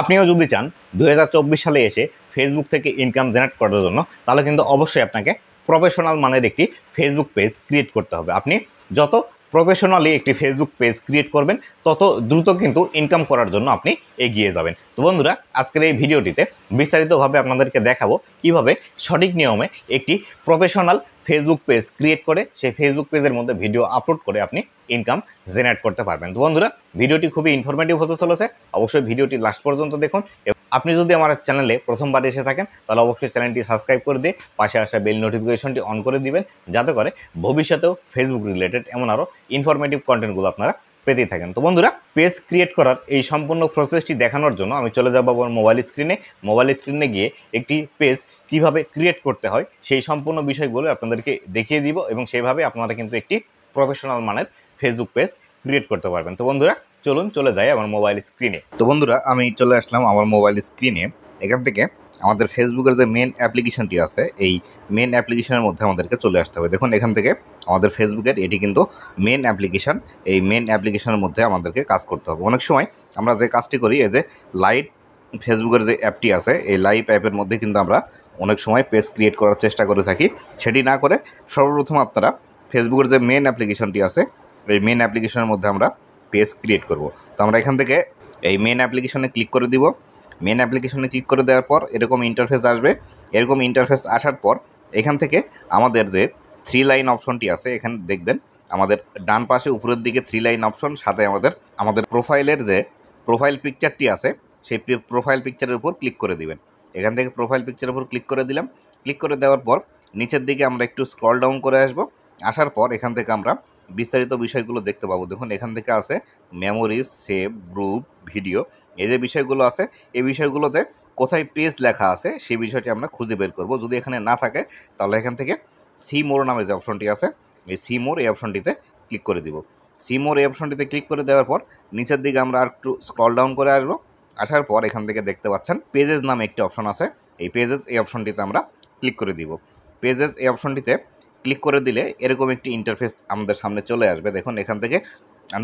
আপনিও যদি চান 2024 সালে এসে ফেসবুক থেকে ইনকাম জেনারেট করার জন্য, তাহলে কিন্তু অবশ্যই আপনাকে প্রফেশনাল মানের একটি ফেসবুক পেজ ক্রিয়েট করতে হবে। আপনি যত প্রফেশনালি একটি ফেসবুক পেজ ক্রিয়েট করবেন, তত দ্রুত কিন্তু ইনকাম করার জন্য আপনি এগিয়ে যাবেন। তো বন্ধুরা, আজকের এই ভিডিওটিতে বিস্তারিতভাবে আপনাদেরকে দেখাবো কিভাবে সঠিক নিয়মে একটি প্রফেশনাল ফেসবুক পেজ ক্রিয়েট করে সেই ফেসবুক পেজের মধ্যে ভিডিও আপলোড করে আপনি ইনকাম জেনারেট করতে পারবেন। তো বন্ধুরা, ভিডিওটি খুবই ইনফরমেটিভ হতে চলেছে, অবশ্যই ভিডিওটি লাস্ট পর্যন্ত দেখুন। আপনি যদি আমার চ্যানেলে প্রথমবার এসে থাকেন, তাহলে অবশ্যই চ্যানেলটি সাবস্ক্রাইব করে দিয়ে পাশে আসা বেল নোটিফিকেশনটি অন করে দিবেন, যাতে করে ভবিষ্যতেও ফেসবুক রিলেটেড এমন আরও ইনফরমেটিভ কন্টেন্টগুলো আপনারা পেতেই থাকেন। তো বন্ধুরা, পেজ ক্রিয়েট করার এই সম্পূর্ণ প্রসেসটি দেখানোর জন্য আমি চলে যাব আমার মোবাইল স্ক্রিনে গিয়ে একটি পেজ কিভাবে ক্রিয়েট করতে হয় সেই সম্পূর্ণ বিষয়গুলো আপনাদেরকে দেখিয়ে দিব, এবং সেইভাবে আপনারা কিন্তু একটি প্রফেশনাল মানের ফেসবুক পেজ ক্রিয়েট করতে পারবেন। তো বন্ধুরা, চলুন চলে যাই আমার মোবাইল স্ক্রিনে। তো বন্ধুরা, আমি চলে আসলাম আমার মোবাইল স্ক্রিনে। এখান থেকে আমাদের ফেসবুকের যে মেন অ্যাপ্লিকেশনটি আছে, এই মেন অ্যাপ্লিকেশনের মধ্যে আমাদেরকে চলে আসতে হবে। দেখুন, এখান থেকে আমাদের ফেসবুকের এটি কিন্তু মেন অ্যাপ্লিকেশন। এই মেন অ্যাপ্লিকেশনের মধ্যে আমাদেরকে কাজ করতে হবে। অনেক সময় আমরা যে কাজটি করি, এই যে লাইভ ফেসবুকের যে অ্যাপটি আছে, এই লাইভ অ্যাপের মধ্যে কিন্তু আমরা অনেক সময় পেজ ক্রিয়েট করার চেষ্টা করে থাকি। সেটি না করে সর্বপ্রথম আপনারা ফেসবুকের যে মেন অ্যাপ্লিকেশনটি আছে, এই মেন অ্যাপ্লিকেশনের মধ্যে আমরা পেজ ক্রিয়েট করব। তো আমরা এখান থেকে এই মেন অ্যাপ্লিকেশনে ক্লিক করে দিব। মেন অ্যাপ্লিকেশনে ক্লিক করে দেওয়ার পর এরকম ইন্টারফেস আসবে। এরকম ইন্টারফেস আসার পর এখান থেকে আমাদের যে 3 লাইন অপশনটি আছে, এখানে দেখবেন আমাদের ডান পাশে উপরের দিকে 3 লাইন অপশন, সাথে আমাদের প্রোফাইলের যে প্রোফাইল পিকচারটি আছে, সেই প্রোফাইল পিকচারের উপর ক্লিক করে দিবেন। এখান থেকে প্রোফাইল পিকচারের উপর ক্লিক করে দিলাম। ক্লিক করে দেওয়ার পর নিচের দিকে আমরা একটু স্ক্রল ডাউন করে আসব। আসার পর এখান থেকে আমরা বিস্তারিত বিষয়গুলো দেখতে পাবো। দেখুন, এখান থেকে আছে মেমোরিজ, সেভ, গ্রুপ, ভিডিও। এই যে বিষয়গুলো আছে, এই বিষয়গুলোতে কোথায় পেজ লেখা আছে সেই বিষয়টি আমরা খুঁজে বের করব। যদি এখানে না থাকে, তাহলে এখান থেকে সি মোর নামে যে অপশনটি আছে, এই সি মোর এই অপশনটিতে ক্লিক করে দিব। সি মোর এই অপশনটিতে ক্লিক করে দেওয়ার পর নিচের দিকে আমরা একটু স্ক্রল ডাউন করে আসবো। আসার পর এখান থেকে দেখতে পাচ্ছেন পেজেস নামে একটি অপশন আছে। এই পেজেস এই অপশনটিতে আমরা ক্লিক করে দিব। পেজেস এই অপশনটিতে ক্লিক করে দিলে এরকম একটি ইন্টারফেস আমাদের সামনে চলে আসবে। দেখুন, এখান থেকে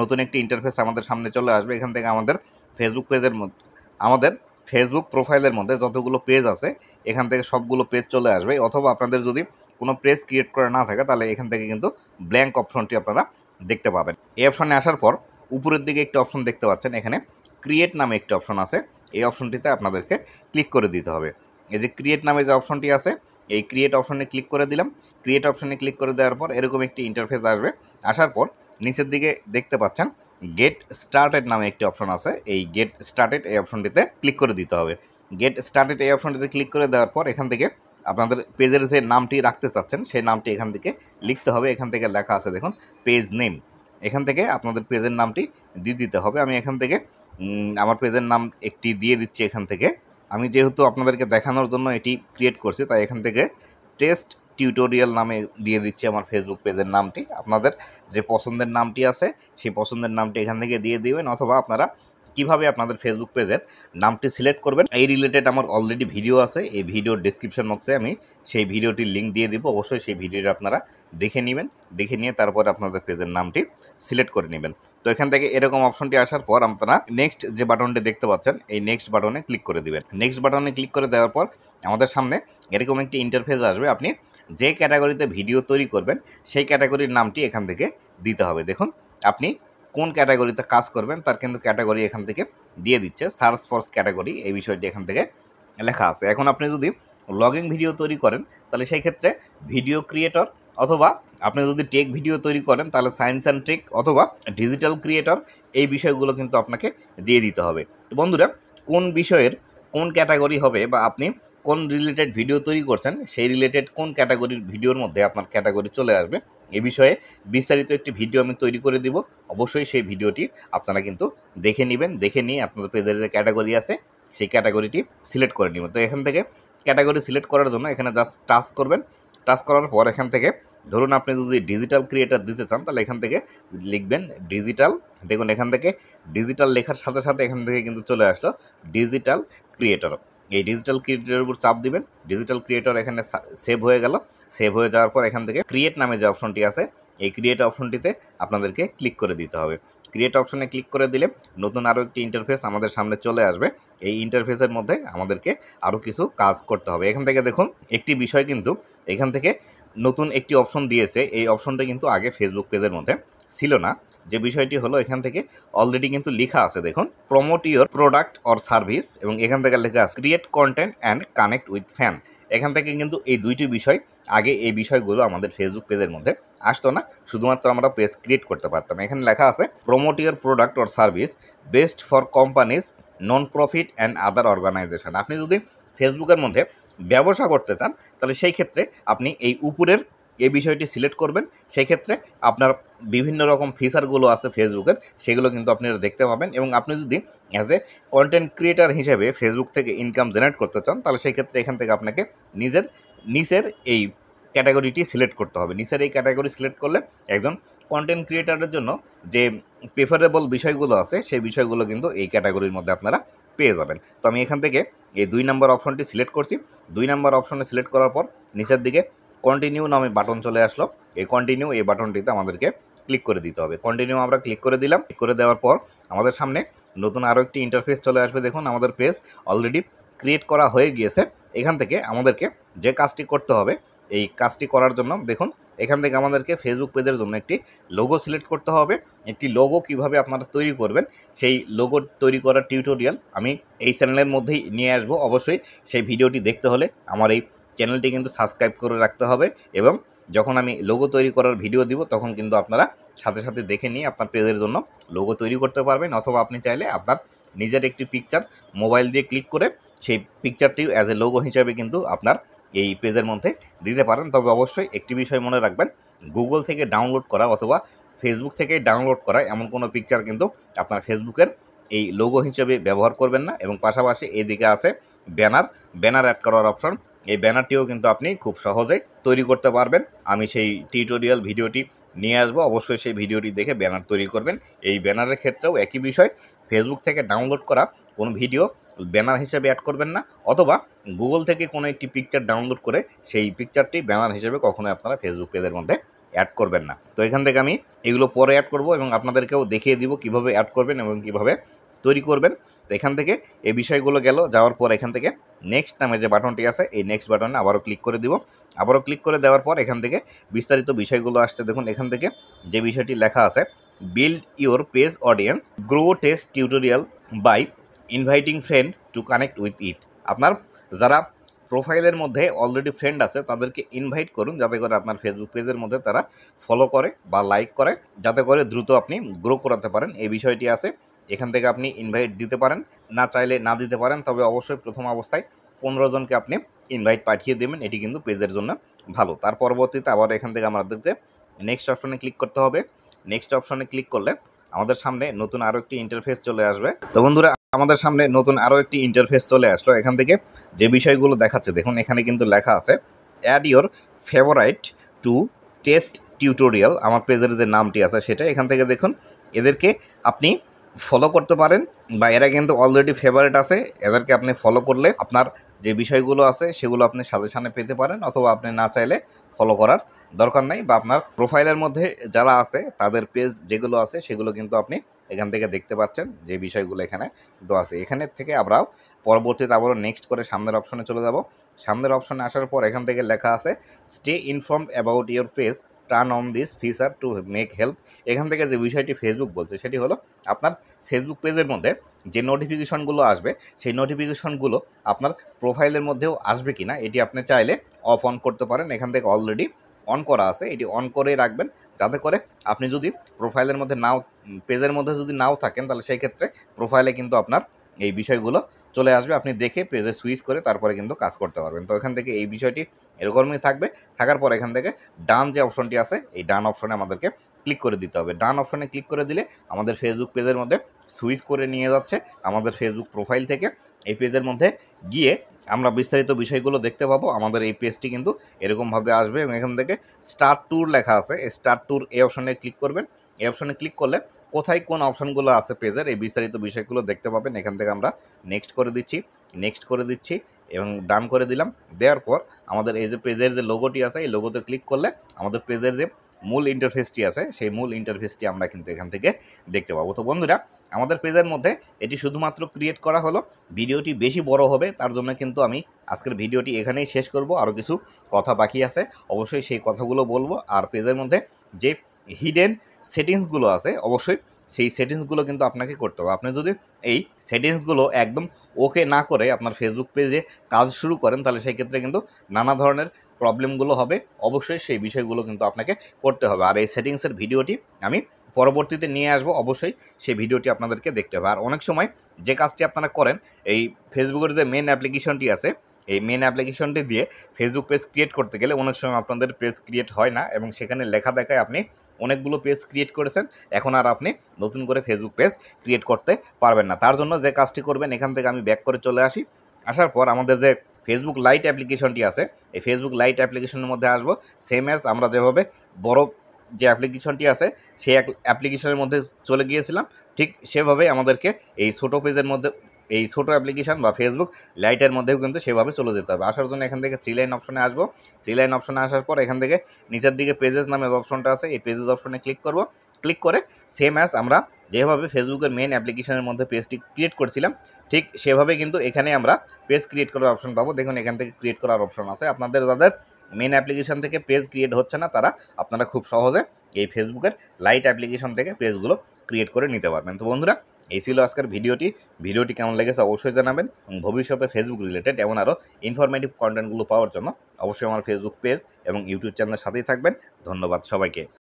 নতুন একটি ইন্টারফেস আমাদের সামনে চলে আসবে। এখান থেকে আমাদের ফেসবুক পেজের মধ্যে, আমাদের ফেসবুক প্রোফাইলের মধ্যে যতগুলো পেজ আছে, এখান থেকে সবগুলো পেজ চলে আসবে। অথবা আপনাদের যদি কোনো পেজ ক্রিয়েট করা না থাকে, তাহলে এখান থেকে কিন্তু ব্ল্যাঙ্ক অপশনটি আপনারা দেখতে পাবেন। এই অপশনে আসার পর উপরের দিকে একটি অপশন দেখতে পাচ্ছেন, এখানে ক্রিয়েট নামে একটি অপশন আছে। এই অপশনটিতে আপনাদেরকে ক্লিক করে দিতে হবে। এই যে ক্রিয়েট নামে যে অপশনটি আছে, এই ক্রিয়েট অপশনে ক্লিক করে দিলাম। ক্রিয়েট অপশনে ক্লিক করে দেওয়ার পর এরকম একটি ইন্টারফেস আসবে। আসার পর নিচের দিকে দেখতে পাচ্ছেন গেট স্টার্টেড নামে একটি অপশন আছে। এই গেট স্টার্টেড এই অপশনটিতে ক্লিক করে দিতে হবে। গেট স্টার্টেড এই অপশনটিতে ক্লিক করে দেওয়ার পর এখান থেকে আপনাদের পেজের যে নামটি রাখতে চাচ্ছেন, সেই নামটি এখান থেকে লিখতে হবে। এখান থেকে লেখা আছে, দেখুন, পেজ নেম। এখান থেকে আপনাদের পেজের নামটি দিয়ে দিতে হবে। আমি এখান থেকে আমার পেজের নাম একটি দিয়ে দিচ্ছি। এখান থেকে আমি যেহেতু আপনাদেরকে দেখানোর জন্য এটি ক্রিয়েট করছি, তাই এখান থেকে টেস্ট টিউটোরিয়াল নামে দিয়ে দিচ্ছি আমার ফেসবুক পেজের নামটি। আপনাদের যে পছন্দের নামটি আছে, সেই পছন্দের নামটি এখান থেকে দিয়ে দিবেন। অথবা আপনারা কিভাবে আপনাদের ফেসবুক পেজের নামটি সিলেক্ট করবেন, এই রিলেটেড আমার অলরেডি ভিডিও আছে। এই ভিডিওর ডিসক্রিপশন বক্সে আমি সেই ভিডিওটির লিঙ্ক দিয়ে দিব। অবশ্যই সেই ভিডিওটা আপনারা দেখে নেবেন। দেখে নিয়ে তারপর আপনাদের পেজের নামটি সিলেক্ট করে নেবেন। তো এখান থেকে এরকম অপশনটি আসার পর আপনারা নেক্সট যে বাটনটি দেখতে পাচ্ছেন, এই নেক্সট বাটনে ক্লিক করে দিবেন। নেক্সট বাটনে ক্লিক করে দেওয়ার পর আমাদের সামনে এরকম একটি ইন্টারফেস আসবে। আপনি যে ক্যাটাগরিতে ভিডিও তৈরি করবেন, সেই ক্যাটাগরির নামটি এখান থেকে দিতে হবে। দেখুন, আপনি কোন ক্যাটাগরিতে কাজ করবেন তার কিন্তু ক্যাটাগরি এখান থেকে দিয়ে দিচ্ছে। সার্চ ফর ক্যাটাগরি এই বিষয়টি এখান থেকে লেখা আছে। এখন আপনি যদি ব্লগিং ভিডিও তৈরি করেন, তাহলে সেই ক্ষেত্রে ভিডিও ক্রিয়েটর, অথবা আপনি যদি টেক ভিডিও তৈরি করেন, তাহলে সায়েন্স অ্যান্ড টেক, অথবা ডিজিটাল ক্রিয়েটর, এই বিষয়গুলো কিন্তু আপনাকে দিয়ে দিতে হবে। তো বন্ধুরা, কোন বিষয়ের কোন ক্যাটাগরি হবে, বা আপনি কোন রিলেটেড ভিডিও তৈরি করছেন, সেই রিলেটেড কোন ক্যাটাগরির ভিডিওর মধ্যে আপনার ক্যাটাগরি চলে আসবে, এ বিষয়ে বিস্তারিত একটি ভিডিও আমি তৈরি করে দিব। অবশ্যই সেই ভিডিওটি আপনারা কিন্তু দেখে নেবেন। দেখে নিয়ে আপনাদের পেজের যে ক্যাটাগরি আছে, সেই ক্যাটাগরিটি সিলেক্ট করে নেবেন। তো এখান থেকে ক্যাটাগরি সিলেক্ট করার জন্য এখানে জাস্ট টাচ করবেন। টাচ করার পর এখান থেকে ধরুন আপনি যদি ডিজিটাল ক্রিয়েটর দিতে চান, তাহলে এখান থেকে লিখবেন ডিজিটাল। দেখুন, এখান থেকে ডিজিটাল লেখার সাথে সাথে এখান থেকে কিন্তু চলে আসলো ডিজিটাল ক্রিয়েটর। এই ডিজিটাল ক্রিয়েটরের উপর চাপ দিবেন। ডিজিটাল ক্রিয়েটর এখানে সেভ হয়ে গেল। সেভ হয়ে যাওয়ার পর এখান থেকে ক্রিয়েট নামে যে অপশনটি আছে, এই ক্রিয়েট অপশনটিতে আপনাদেরকে ক্লিক করে দিতে হবে। ক্রিয়েট অপশনে ক্লিক করে দিলে নতুন আরও একটি ইন্টারফেস আমাদের সামনে চলে আসবে। এই ইন্টারফেসের মধ্যে আমাদেরকে আরও কিছু কাজ করতে হবে। এখান থেকে দেখুন একটি বিষয় কিন্তু এখান থেকে নতুন একটি অপশন দিয়েছে। এই অপশনটা কিন্তু আগে ফেসবুক পেজের মধ্যে ছিল না। যে বিষয়টি হলো এখান থেকে অলরেডি কিন্তু লেখা আছে, দেখুন promote your product or service, এবং এখান থেকে লেখা আছে create content and connect with fan. এখান থেকে কিন্তু এই দুইটি বিষয়, আগে এই বিষয়গুলো আমাদের ফেসবুক পেজের মধ্যে আসতো না, শুধুমাত্র আমরা পেজ ক্রিয়েট করতে পারতাম। এখানে লেখা আছে promote your product or service best for companies, non profit and other organization. আপনি যদি ফেসবুকের মধ্যে ব্যবসা করতে চান তাহলে সেই ক্ষেত্রে আপনি এই উপরের এই বিষয়টি সিলেক্ট করবেন। সেই ক্ষেত্রে আপনার বিভিন্ন রকম ফিচারগুলো আছে ফেসবুকের, সেগুলো কিন্তু আপনারা দেখতে পাবেন। এবং আপনি যদি অ্যাজ এ কন্টেন্ট ক্রিয়েটার হিসেবে ফেসবুক থেকে ইনকাম জেনারেট করতে চান তাহলে সেই ক্ষেত্রে এখান থেকে আপনাকে নিচের এই ক্যাটাগরিটি সিলেক্ট করতে হবে। নিচের এই ক্যাটাগরি সিলেক্ট করলে একজন কন্টেন্ট ক্রিয়েটারের জন্য যে প্রেফারেবল বিষয়গুলো আছে সেই বিষয়গুলো কিন্তু এই ক্যাটাগরির মধ্যে আপনারা পেয়ে যাবেন। তো আমি এখান থেকে এই 2 নম্বর অপশনটি সিলেক্ট করছি। 2 নম্বর অপশনে সিলেক্ট করার পর নিচের দিকে কন্টিনিউ নামে বাটন চলে আসলো। এই কন্টিনিউ এই বাটনটিতে আমাদেরকে ক্লিক করে দিতে হবে। কন্টিনিউ আমরা ক্লিক করে দিলাম। ক্লিক করে দেওয়ার পর আমাদের সামনে নতুন আরও একটি ইন্টারফেস চলে আসবে। দেখুন আমাদের পেজ অলরেডি ক্রিয়েট করা হয়ে গিয়েছে। এখান থেকে আমাদেরকে যে কাজটি করতে হবে, এই কাজটি করার জন্য দেখুন এখান থেকে আমাদেরকে ফেসবুক পেজের জন্য একটি লোগো সিলেক্ট করতে হবে। একটি লোগো কিভাবে আপনারা তৈরি করবেন সেই লোগো তৈরি করার টিউটোরিয়াল আমি এই চ্যানেলের মধ্যেই নিয়ে আসবো। অবশ্যই সেই ভিডিওটি দেখতে হলে আমার এই চ্যানেলটি কিন্তু সাবস্ক্রাইব করে রাখতে হবে, এবং যখন আমি লোগো তৈরি করার ভিডিও দিব তখন কিন্তু আপনারা সাথে সাথে দেখে নিয়ে আপনার পেজের জন্য লোগো তৈরি করতে পারবেন। অথবা আপনি চাইলে আপনার নিজের একটি পিকচার মোবাইল দিয়ে ক্লিক করে সেই পিকচারটি অ্যাজ এ লোগো হিসাবে কিন্তু আপনার এই পেজের মধ্যে দিতে পারেন। তবে অবশ্যই একটি বিষয় মনে রাখবেন, গুগল থেকে ডাউনলোড করা অথবা ফেসবুক থেকে ডাউনলোড করা এমন কোনো পিকচার কিন্তু আপনার ফেসবুকের এই লোগো হিসেবে ব্যবহার করবেন না। এবং পাশাপাশি এদিকে আছে ব্যানার অ্যাড করার অপশন। এই ব্যানারটিও কিন্তু আপনি খুব সহজেই তৈরি করতে পারবেন। আমি সেই টিউটোরিয়াল ভিডিওটি নিয়ে আসবো, অবশ্যই সেই ভিডিওটি দেখে ব্যানার তৈরি করবেন। এই ব্যানারের ক্ষেত্রেও একই বিষয়, ফেসবুক থেকে ডাউনলোড করা কোনো ভিডিও ব্যানার হিসেবে অ্যাড করবেন না, অথবা গুগল থেকে কোনো একটি পিকচার ডাউনলোড করে সেই পিকচারটি ব্যানার হিসেবে কখনোই আপনারা ফেসবুক পেজের মধ্যে অ্যাড করবেন না। তো এখান থেকে আমি এগুলো পরে অ্যাড করব এবং আপনাদেরকেও দেখিয়ে দিব কিভাবে অ্যাড করবেন এবং কিভাবে তৈরি করবেন। তো এখান থেকে এই বিষয়গুলো যাওয়ার পর এখান থেকে নেক্সট নামে যে বাটনটি আছে এই নেক্সট বাটনে আবারও ক্লিক করে দিব। আবারও ক্লিক করে দেওয়ার পর এখান থেকে বিস্তারিত বিষয়গুলো আসছে। দেখুন এখান থেকে যে বিষয়টি লেখা আছে build your page audience, grow test tutorial by inviting friend to connect with it. আপনার যারা প্রোফাইলের মধ্যে অলরেডি ফ্রেন্ড আছে তাদেরকে ইনভাইট করুন, যাতে করে আপনার ফেসবুক পেজের মধ্যে তারা ফলো করে বা লাইক করে, যাতে করে দ্রুত আপনি গ্রো করাতে পারেন। এই বিষয়টি আছে। এখান থেকে আপনি ইনভাইট দিতে পারেন, না চাইলে না দিতে পারেন। তবে অবশ্যই প্রথম অবস্থায় 15 জনকে আপনি ইনভাইট পাঠিয়ে দেবেন, এটি কিন্তু পেজের জন্য ভালো। তার পরবর্তীতে আবার এখান থেকে আমাদেরকে নেক্সট অপশনে ক্লিক করতে হবে। নেক্সট অপশনে ক্লিক করলে আমাদের সামনে নতুন আরও একটি ইন্টারফেস চলে আসবে। তো বন্ধুরা আমাদের সামনে নতুন আরও একটি ইন্টারফেস চলে আসলো। এখান থেকে যে বিষয়গুলো দেখাচ্ছে দেখুন এখানে কিন্তু লেখা আছে add your favourite to test tutorial. আমার পেজের যে নামটি আছে সেটা। এখান থেকে দেখুন এদেরকে আপনি ফলো করতে পারেন, বা এরা কিন্তু অলরেডি ফেভারিট আছে, এদেরকে আপনি ফলো করলে আপনার যে বিষয়গুলো আছে সেগুলো আপনি সাজেশনে পেতে পারেন, অথবা আপনি না চাইলে ফলো করার দরকার নাই। বা আপনার প্রোফাইলের মধ্যে যারা আছে তাদের পেজ যেগুলো আছে সেগুলো কিন্তু আপনি এখান থেকে দেখতে পাচ্ছেন, যে বিষয়গুলো এখানে কিন্তু আছে। এখানের থেকে আমরাও পরবর্তীতে আবারও নেক্সট করে সামনের অপশনে চলে যাব। সামনের অপশনে আসার পর এখান থেকে লেখা আছে stay informed about your page, turn on this feature to make help. এখান থেকে যে বিষয়টি ফেসবুক বলছে সেটি হলো আপনার ফেসবুক পেজের মধ্যে যে নোটিফিকেশনগুলো আসবে সেই নোটিফিকেশনগুলো আপনার প্রোফাইলের মধ্যেও আসবে কিনা এটি আপনি চাইলে অফ অন করতে পারেন। এখান থেকে অলরেডি অন করা আছে, এটি অন করে রাখবেন, যাতে করে আপনি যদি প্রোফাইলের মধ্যে পেজের মধ্যে যদি নাও থাকেন তাহলে সেই ক্ষেত্রে প্রোফাইলে কিন্তু আপনার এই বিষয়গুলো চলে আসবে। আপনি দেখে পেজে সুইচ করে তারপরে কিন্তু কাজ করতে পারবেন। তো এখান থেকে এই বিষয়টি এরকমই থাকবে। থাকার পর এখান থেকে ডান যে অপশনটি আছে এই ডান অপশনে আমাদেরকে ক্লিক করে দিতে হবে। ডান অপশনে ক্লিক করে দিলে আমাদের ফেসবুক পেজের মধ্যে সুইচ করে নিয়ে যাচ্ছে আমাদের ফেসবুক প্রোফাইল থেকে। এই পেজের মধ্যে গিয়ে আমরা বিস্তারিত বিষয়গুলো দেখতে পাবো। আমাদের এই পেজটি কিন্তু এরকমভাবে আসবে এবং এখান থেকে স্টার্ট ট্যুর লেখা আছে, এই স্টার্ট ট্যুর এই অপশনে ক্লিক করবেন। এই অপশনে ক্লিক করলে কোথায় কোন অপশনগুলো আছে পেজের এই বিস্তারিত বিষয়গুলো দেখতে পাবেন। এখান থেকে আমরা নেক্সট করে দিচ্ছি এবং ডান করে দিলাম। দেওয়ার পর আমাদের এই যে পেজের যে লোগোটি আছে এই লোগোতে ক্লিক করলে আমাদের পেজের যে মূল ইন্টারফেসটি আছে সেই মূল ইন্টারফেসটি আমরা কিন্তু এখান থেকে দেখতে পাবো। তো বন্ধুরা, আমাদের পেজের মধ্যে এটি শুধুমাত্র ক্রিয়েট করা হলো। ভিডিওটি বেশি বড় হবে, তার জন্য কিন্তু আমি আজকের ভিডিওটি এখানেই শেষ করব। আরও কিছু কথা বাকি আছে, অবশ্যই সেই কথাগুলো বলবো। আর পেজের মধ্যে যে হিডেন সেটিংসগুলো আছে অবশ্যই সেই সেটিংসগুলো কিন্তু আপনাকে করতে হবে। আপনি যদি এই সেটিংসগুলো একদম ওকে না করে আপনার ফেসবুক পেজে কাজ শুরু করেন, তাহলে সেই ক্ষেত্রে কিন্তু নানা ধরনের প্রবলেমগুলো হবে। অবশ্যই সেই বিষয়গুলো কিন্তু আপনাকে করতে হবে। আর এই সেটিংসের ভিডিওটি আমি পরবর্তীতে নিয়ে আসবো, অবশ্যই সেই ভিডিওটি আপনাদেরকে দেখতে হবে। আর অনেক সময় যে কাজটি আপনারা করেন, এই ফেসবুকের যে মেন অ্যাপ্লিকেশনটি আছে, এই মেন অ্যাপ্লিকেশনটি দিয়ে ফেসবুক পেজ ক্রিয়েট করতে গেলে অনেক সময় আপনাদের পেজ ক্রিয়েট হয় না, এবং সেখানে লেখা দেখায় আপনি অনেকগুলো পেজ ক্রিয়েট করেছেন, এখন আর আপনি নতুন করে ফেসবুক পেজ ক্রিয়েট করতে পারবেন না। তার জন্য যে কাজটি করবেন, এখান থেকে আমি ব্যাক করে চলে আসি। আসার পর আমাদের যে ফেসবুক লাইট অ্যাপ্লিকেশনটি আছে, এই ফেসবুক লাইট অ্যাপ্লিকেশনের মধ্যে আসবো। সেম অ্যাজ আমরা যেভাবে বড় যে অ্যাপ্লিকেশনটি আছে সেই অ্যাপ্লিকেশনের মধ্যে চলে গিয়েছিলাম, ঠিক সেভাবেই আমাদেরকে এই ছোটো পেজের মধ্যে, এই ছোটো অ্যাপ্লিকেশন বা ফেসবুক লাইটের মধ্যেও কিন্তু সেভাবে চলে যেতে হবে। আসার জন্য এখান থেকে 3 লাইন অপশনে আসবো। 3 লাইন অপশনে আসার পর এখান থেকে নিচের দিকে পেজেস নামে অপশনটা আছে, এই পেজেস অপশনে ক্লিক করব। ক্লিক করে সেম অ্যাজ আমরা যেভাবে ফেসবুকের মেন অ্যাপ্লিকেশনের মধ্যে পেজটি ক্রিয়েট করছিলাম, ঠিক সেভাবে কিন্তু এখানে আমরা পেজ ক্রিয়েট করার অপশন পাবো। দেখুন এখান থেকে ক্রিয়েট করার অপশন আছে। আপনাদের যাদের মেন অ্যাপ্লিকেশন থেকে পেজ ক্রিয়েট হচ্ছে না, তারা আপনারা খুব সহজে এই ফেসবুকের লাইট অ্যাপ্লিকেশন থেকে পেজগুলো ক্রিয়েট করে নিতে পারবেন। তো বন্ধুরা, এই ছিল আজকের ভিডিওটি কেমন লেগেছে অবশ্যই জানাবেন, এবং ভবিষ্যতে ফেসবুক রিলেটেড এমন আরও ইনফরমেটিভ কন্টেন্টগুলো পাওয়ার জন্য অবশ্যই আমার ফেসবুক পেজ এবং ইউটিউব চ্যানেলের সাথেই থাকবেন। ধন্যবাদ সবাইকে।